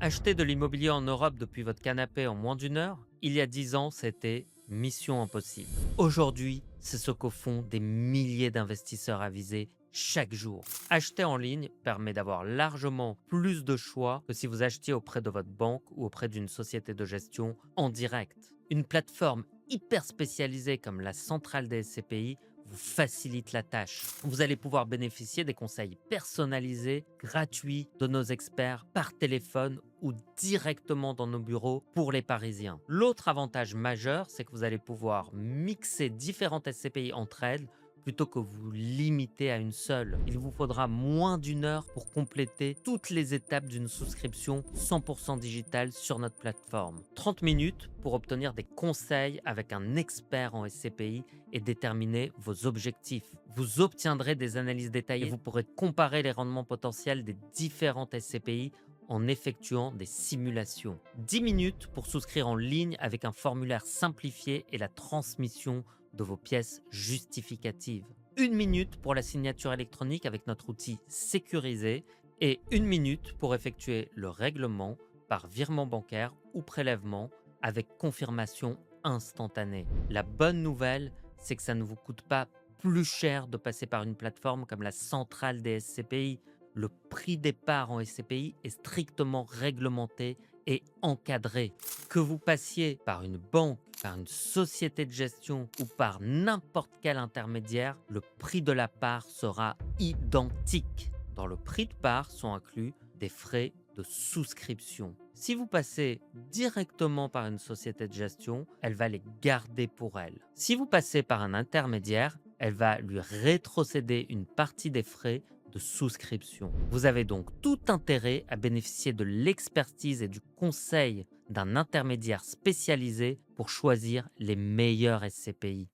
Acheter de l'immobilier en Europe depuis votre canapé en moins d'une heure, il y a 10 ans, c'était mission impossible. Aujourd'hui, c'est ce que font des milliers d'investisseurs avisés chaque jour. Acheter en ligne permet d'avoir largement plus de choix que si vous achetiez auprès de votre banque ou auprès d'une société de gestion en direct. Une plateforme hyper spécialisée comme la centrale des SCPI vous facilite la tâche. Vous allez pouvoir bénéficier des conseils personnalisés, gratuits de nos experts par téléphone ou directement dans nos bureaux pour les Parisiens. L'autre avantage majeur, c'est que vous allez pouvoir mixer différentes SCPI entre elles plutôt que vous limiter à une seule. Il vous faudra moins d'une heure pour compléter toutes les étapes d'une souscription 100% digitale sur notre plateforme. 30 minutes pour obtenir des conseils avec un expert en SCPI et déterminer vos objectifs. Vous obtiendrez des analyses détaillées et vous pourrez comparer les rendements potentiels des différentes SCPI en effectuant des simulations. 10 minutes pour souscrire en ligne avec un formulaire simplifié et la transmission de vos pièces justificatives. 1 minute pour la signature électronique avec notre outil sécurisé et 1 minute pour effectuer le règlement par virement bancaire ou prélèvement avec confirmation instantanée. La bonne nouvelle, c'est que ça ne vous coûte pas plus cher de passer par une plateforme comme la centrale des SCPI. Le prix départ en SCPI est strictement réglementé et encadré. Que vous passiez par une banque, par une société de gestion ou par n'importe quel intermédiaire, le prix de la part sera identique. Dans le prix de part sont inclus des frais de souscription. Si vous passez directement par une société de gestion, elle va les garder pour elle. Si vous passez par un intermédiaire, elle va lui rétrocéder une partie des frais de souscription. Vous avez donc tout intérêt à bénéficier de l'expertise et du conseil d'un intermédiaire spécialisé pour choisir les meilleurs SCPI.